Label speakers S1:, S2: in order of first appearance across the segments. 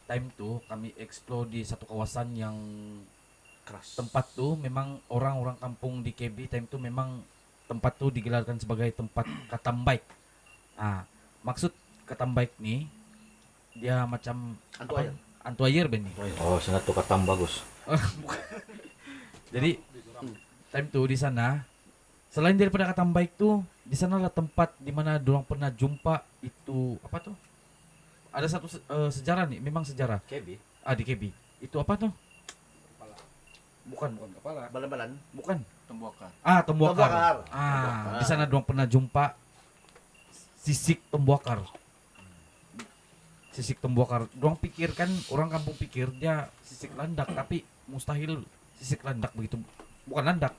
S1: time tuh kami explore di satu kawasan yang
S2: Keras.
S1: tempat tuh memang orang-orang kampung di KB time tuh memang tempat tuh digelarkan sebagai tempat katambaik. Ah, maksud katambaik nih dia macam
S2: Antu
S1: apa?
S2: air.
S1: Antu air Ben nih.
S3: Oh, sangat tuh katam bagus.
S1: Jadi time tuh di sana selain daripada katambaik tuh di sana adalah tempat di mana dorang pernah jumpa itu apa tuh? Ada satu sejarah nih, memang sejarah.
S3: Kebi.
S1: Di KB. Itu apa tuh? Bukan
S4: kepala
S2: Balan-balan.
S1: bukan.
S4: Tembuakar.
S1: Tembuakar.
S2: Tembuakar.
S1: Di sana doang pernah jumpa sisik tembuakar. Sisik tembuakar. Doang pikirkan orang kampung pikir dia sisik landak, tapi mustahil sisik landak begitu. Bukan landak,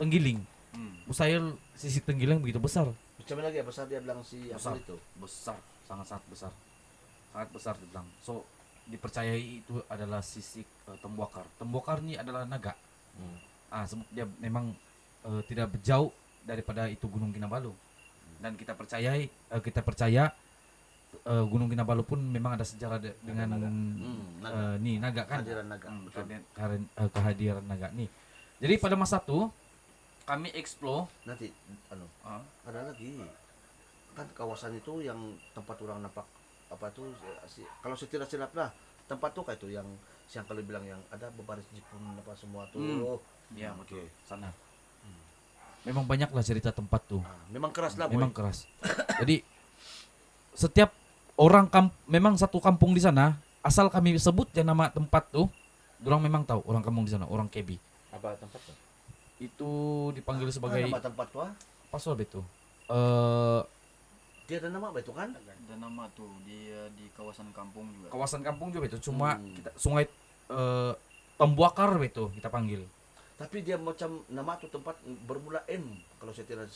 S1: tenggiling. Mustahil sisik tenggiling begitu besar.
S2: Macam lagi ya besar dia bilang si
S1: Besar.
S2: apa itu?
S1: Besar, sangat-sangat besar. Sangat besar dibilang. So, dipercayai itu adalah sisik tembuakar. Tembuakar ini adalah naga. Sebab dia memang tidak jauh daripada itu Gunung Kinabalu. Dan kita percaya Gunung Kinabalu pun memang ada sejarah dengan
S3: naga.
S1: nih naga kan.
S2: Kehadiran naga. Betul.
S1: Kehadiran naga nih. Jadi pada masa itu kami explore
S2: Nanti ada lagi. Kan kawasan itu yang tempat orang nampak apa tuh kalau saya tidak silap lah tempat tuh kayak itu yang siang kali bilang yang ada bebaris Jepun apa semua tuh.
S1: ya
S2: Oke.
S1: sana. Memang banyak lah cerita tempat tuh.
S2: Memang keras lah boy.
S1: Memang keras. Jadi setiap memang satu kampung di sana, asal kami sebut ya nama tempat tuh, orang memang tahu orang kampung di sana, orang KB.
S3: Apa tempat tuh?
S1: Itu dipanggil sebagai
S2: nama tempat tuh
S1: apa soal itu?
S2: dia ada nama apa itu kan?
S4: Dan nama tuh dia di kawasan kampung juga.
S1: Kawasan kampung juga itu, cuma
S2: Hmm.
S1: kita sungai Tembuakar itu kita panggil.
S2: Tapi dia macam nama tuh tempat bermula M kalau saya tidak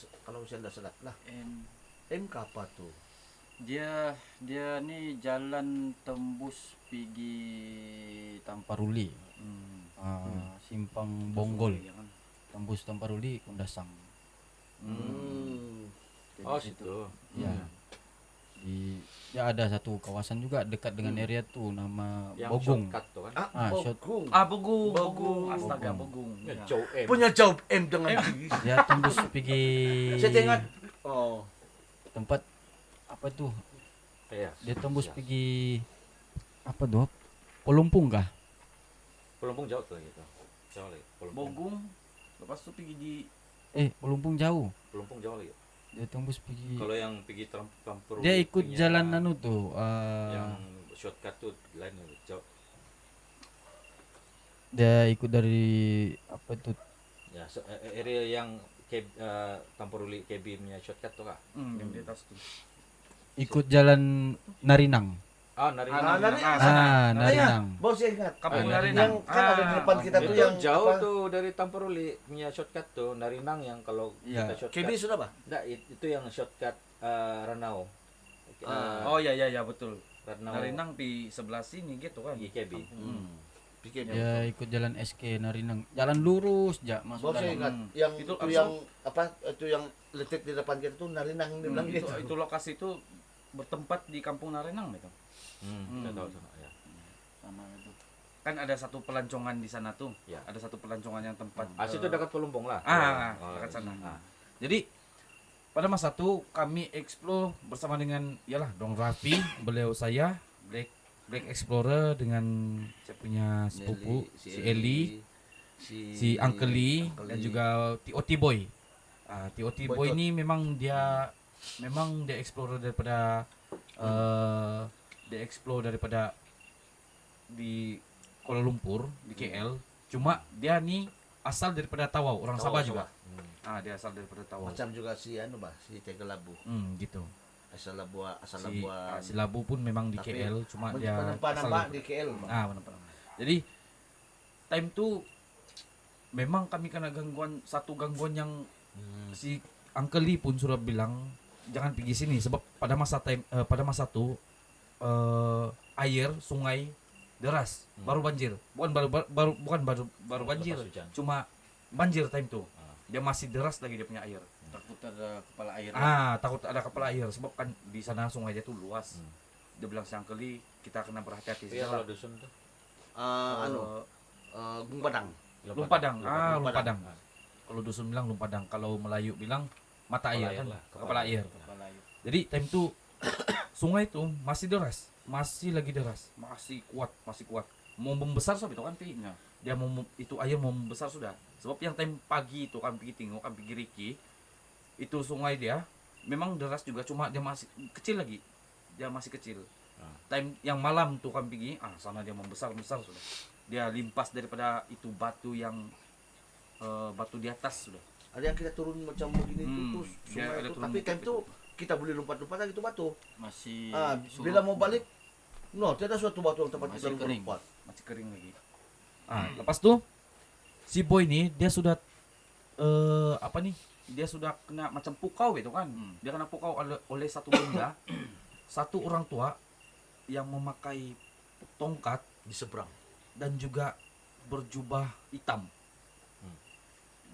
S2: salah. Lah, M ke apa tuh?
S4: Dia nih jalan tembus pergi Tamparuli. Simpang Bonggol. Tembus Tamparuli Kundasang.
S3: Oh, situ.
S4: Ya. Ya ada satu kawasan juga dekat dengan area tuh nama
S3: Yang
S4: Bogung.
S3: shortcut tuh kan.
S2: Bogung.
S1: Bogung. Astaga, Bogung.
S3: Ya,
S1: Ya.
S3: jauh M.
S2: Punya jawab M dengan
S4: Dia tembus pergi
S2: saya tengok. Oh.
S4: tempat apa tuh?
S3: Iya.
S4: Dia tembus
S3: Iya.
S4: pergi apa tuh? Pelumpung kah?
S3: Pelumpung jauh tuh gitu. Jauh lagi. Pelumpung.
S1: Bogung. Lepas itu pergi di
S4: Pelumpung jauh.
S3: Pelumpung jauh lagi.
S4: Dia tembus pergi.
S3: Kalau yang pergi Tampur.
S4: Dia ikut jalan anu tuh.
S3: yang shortcut tuh lain jauh.
S4: Dia ikut dari apa tuh?
S3: Ya, area yang Tampuruli KB punya shortcut tuh kak.
S1: yang di atas tuh.
S4: Ikut jalan Narinang.
S3: Narinang.
S4: Narinang.
S2: Bos saya ingat.
S1: Kampung
S3: Ah,
S1: Narinang.
S2: Yang kan ada di depan kita tuh
S3: Itu
S2: yang
S3: jauh
S2: apa?
S3: tuh dari Tampuruli punya shortcut tuh Narinang yang kalau
S4: Iya.
S3: kita shortcut.
S2: KB sudah Pak?
S3: Enggak, itu yang shortcut Ranau.
S1: Oh ya betul.
S3: Ranau.
S1: Narinang di sebelah sini gitu kan.
S3: IKB.
S2: Pikir
S4: Dia ikut jalan SK Narinang. Jalan lurus ja masuk
S2: Bos saya
S4: dalam.
S2: ingat yang
S1: Itu
S2: itu yang apa itu yang letik di depan kita tuh Narinang dia bilang gitu.
S1: itu lokasi itu bertempat di Kampung Narinang itu.
S3: Nggak tahu tuh. Ya.
S4: Sama itu.
S1: Kan ada satu pelancongan di sana tuh.
S3: Ya.
S1: Ada satu pelancongan yang tempat
S3: Situ dekat Pelumpung lah.
S1: dekat sana. Jadi pada masa itu kami explore bersama dengan ialah Dong Raffi, beliau saya, Black Explorer dengan saya punya sepupu si Eli, si Uncle Lee dan juga TOT Boy. TOT Boy ini memang dia explorer daripada di Kuala Lumpur di KL. Cuma dia nih asal daripada Tawau, orang Sabah juga. Dia asal daripada Tawau.
S2: Macam juga si anu Bah, si Tegalabu.
S1: Gitu.
S2: Asal Labuan.
S1: Si Labu pun memang di
S2: Tapi
S1: KL, cuma dia
S2: nampak di KL. Bang.
S1: benar. Jadi time tu memang kami kena satu gangguan yang si Uncle Lee pun sudah bilang jangan pergi sini sebab pada masa tu air sungai deras baru banjir baru banjir
S3: Lepas hujan.
S1: cuma banjir time tu dia masih deras lagi dia punya air.
S4: Takut ada kepala air.
S1: Takut ada kepala air sebab kan di sana sungainya tuh luas. dia bilang siang kali kita kena berhati-hati
S3: Iya,
S1: saja
S3: kalau dusun tuh.
S2: Gung Padang.
S1: Lumpadang.
S2: Lumpadang.
S1: Lumpadang. Kalau dusun bilang lumpadang, kalau Melayu bilang mata
S3: Kepala
S1: air
S3: air
S1: kan,
S3: lah,
S1: kepala air. Jadi time itu sungai itu masih deras, masih lagi deras, masih kuat. Mau membesar sob itu kan Pi. Dia itu air mau membesar sudah. Sebab yang time pagi itu kan pergi tengok, kan pergi Riki, itu sungai dia memang deras juga, cuma dia masih kecil lagi. Dia masih kecil. Time yang malam tuh kan pergi, sana dia membesar sudah. Dia limpas daripada itu batu yang batu di atas sudah.
S2: Ada yang kita turun macam begini tuh
S1: dia
S2: sungai
S1: ada
S2: itu,
S1: turun
S2: tapi
S1: bukit
S2: kan itu kita boleh lompat-lompat lagi itu batu.
S4: Masih
S2: Bila mau balik, tiada suatu batu yang tempat kita
S4: Masih kering.
S2: lompat.
S1: Masih kering lagi. Lepas tuh si boy ini dia sudah dia sudah kena macam pukau itu kan. Dia kena pukau oleh satu benda, satu orang tua yang memakai tongkat
S2: Di seberang.
S1: dan juga berjubah hitam.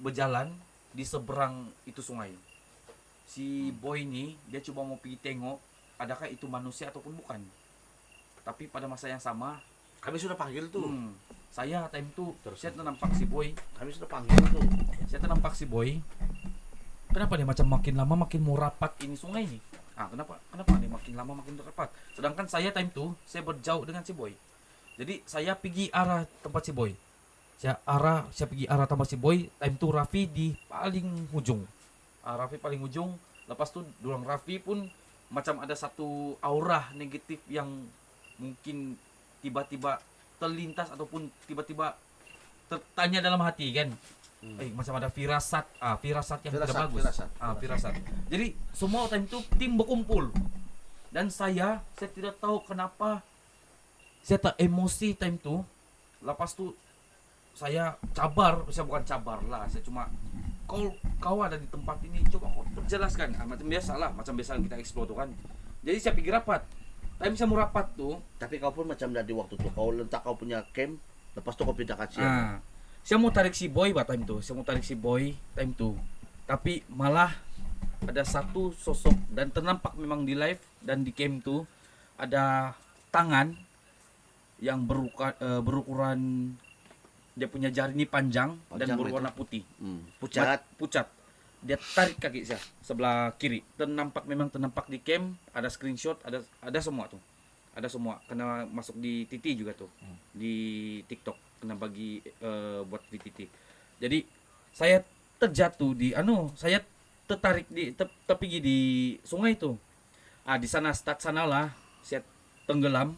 S1: Berjalan di seberang itu sungai. Si boy ini dia coba mau pergi tengok adakah itu manusia ataupun bukan. Tapi pada masa yang sama,
S2: Kami sudah panggil tuh.
S1: saya time itu
S3: Terus.
S1: saya nampak si boy.
S2: Kami sudah panggil tuh.
S1: Saya nampak si boy. Kenapa dia macam makin lama makin mau rapat ini sungai ini? Kenapa dia makin lama makin rapat? Sedangkan saya time itu saya berjauh dengan si boy. Jadi saya pergi arah tempat si boy. Saya pergi arah tempat si boy. Time itu Raffi di paling ujung. Raffi paling ujung. Lepas tu dorang Raffi pun macam ada satu aura negatif yang mungkin tiba-tiba terlintas ataupun tiba-tiba tertanya dalam hati kan. Macam ada firasat yang tidak bagus. Firasat. Jadi semua time itu tim berkumpul. Dan saya tidak tahu kenapa saya tak emosi time itu. Lepas tu saya bukan cabar lah, saya cuma kau ada di tempat ini, coba kau perjelaskan. Macam biasa kita explore tuh kan. Jadi saya pikir rapat. Time saya mau rapat tuh,
S2: Tapi kau pun macam dari waktu tuh kau letak kau punya camp, lepas tuh kau pindah ke Aceh.
S1: saya mau tarik si boy time tuh. Tapi malah ada satu sosok dan ternampak memang di live dan di camp tuh ada tangan yang berukuran dia punya jari ini panjang dan
S2: Panjang
S1: berwarna putih.
S2: Pucat.
S1: Dia tarik kaki saya sebelah kiri. Ternampak di camp, ada screenshot, ada semua tuh. Ada semua kena masuk di TT juga tuh. Di TikTok kena bagi buat di TT. Jadi saya terjatuh saya tertarik terpergi di sungai itu. Di sana start sanalah saya tenggelam.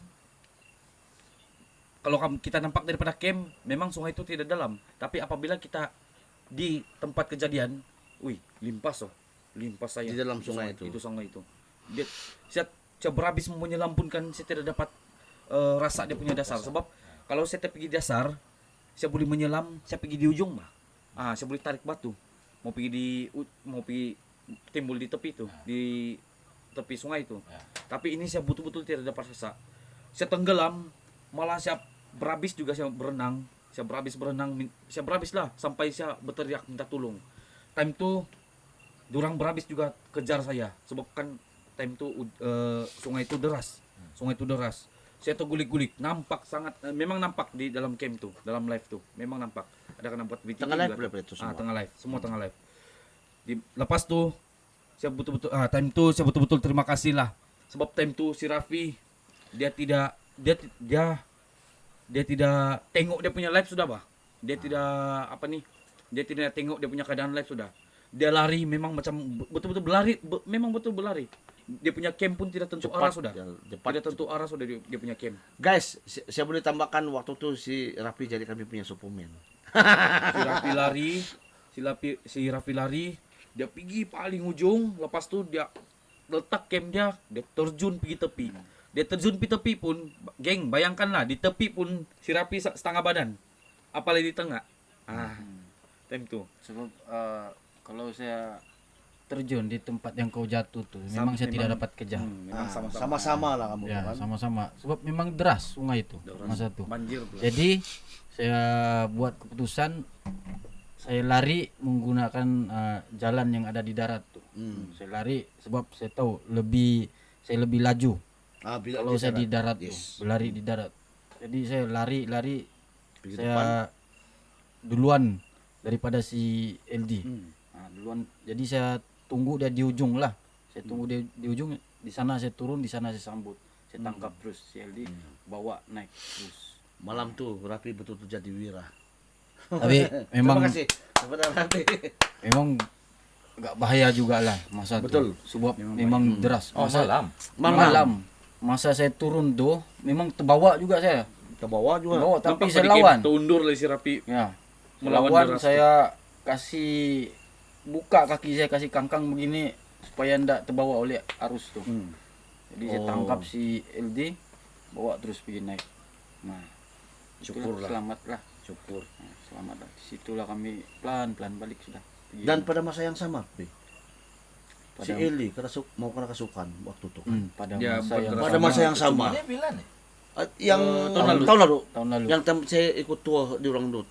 S1: Kalau kita nampak daripada camp, memang sungai itu tidak dalam. Tapi apabila kita di tempat kejadian, limpas saya
S2: Di dalam sungai itu.
S1: Itu sungai itu. Saya berhabis menyelampunkan, saya tidak dapat rasa dia punya dasar. Sebab kalau saya pergi dasar, saya boleh menyelam, saya pergi di ujung mah. Saya boleh tarik batu. Mau pergi timbul di tepi itu, di tepi sungai itu. Tapi ini saya betul-betul tidak dapat rasa. Saya tenggelam, malah saya berhabis juga saya berenang. Saya berhabis lah sampai saya berteriak minta tolong. Time itu dorang berhabis juga kejar saya sebab kan time itu sungai itu deras. Saya tergulik-gulik, memang nampak di dalam camp tuh, dalam live tuh. Memang nampak. Ada kena buat VTT
S2: Tengah live
S1: juga.
S2: berapa itu semua?
S1: Tengah live, semua tengah live. Lepas tuh saya betul-betul terima kasih lah. Sebab time tuh si Raffi dia tidak tengok dia punya live sudah, Dia tidak tengok dia punya keadaan live sudah. Dia lari memang macam betul-betul berlari. Dia punya camp pun tidak tentu arah sudah. Tidak tentu arah sudah dia punya camp.
S2: Guys, saya boleh tambahkan waktu itu si Raffi jadi kami punya Superman.
S1: Si Raffi lari, dia pergi paling ujung, lepas tu dia letak camp dia terjun pergi tepi. Dia terjun pergi tepi pun, geng, bayangkanlah di tepi pun si Raffi setengah badan. Apalagi di tengah. Time tu.
S4: Sebab kalau saya terjun di tempat yang kau jatuh tuh, memang saya tidak dapat kejar.
S1: Memang
S2: Sama-sama lah kamu
S4: Ya,
S2: kan.
S4: sama-sama. Sebab memang deras sungai itu masa itu.
S1: Banjir pula.
S4: Jadi saya buat keputusan saya lari menggunakan jalan yang ada di darat tuh. Saya lari sebab saya tahu saya lebih laju.
S2: Bila
S4: kalau saya di darat
S2: yes.
S4: tuh, berlari di darat. Jadi saya lari
S2: Pergi
S4: saya
S2: depan.
S4: duluan daripada si LD.
S2: Hmm.
S4: Nah, duluan. Jadi saya tunggu dia di ujung lah. Saya tunggu dia di ujung, di sana saya turun, di sana saya sambut. Saya tangkap terus si LD, bawa naik terus.
S2: Malam tuh Rapi betul-betul jadi wira.
S4: Tapi memang
S2: Terima kasih kepada Rapi.
S4: memang agak bahaya juga lah masa
S2: Betul.
S4: tuh. Sebab memang deras.
S3: Oh, malam.
S4: Malam. Masa saya turun tuh memang terbawa juga saya.
S2: Ke bawah juga.
S4: Terbawa tapi
S5: Nampak
S4: saya
S5: sedikit
S4: lawan.
S5: Tundur lah si Rapi.
S4: Ya.
S5: Melawan
S4: Melawan
S5: deras
S4: saya kasih buka kaki saya kasih kangkang begini supaya ndak terbawa oleh arus tuh. Jadi saya
S2: Oh.
S4: tangkap si LD bawa terus pergi naik. Nah,
S2: Syukur
S4: itulah,
S2: lah.
S4: selamat lah.
S2: Syukur.
S4: Nah, selamat lah. Disitulah kami pelan-pelan balik sudah. Pergi.
S2: Dan pada masa yang sama, Pi, si
S4: Pada-
S2: Eli mau kena kasukan waktu itu.
S4: pada
S5: Ya,
S4: masa yang
S2: Pada masa yang sama.
S3: Dia bilang nih.
S2: Yang
S5: tahun lalu.
S2: tahun lalu.
S4: tahun lalu.
S2: Yang saya ikut tua di orang dulu.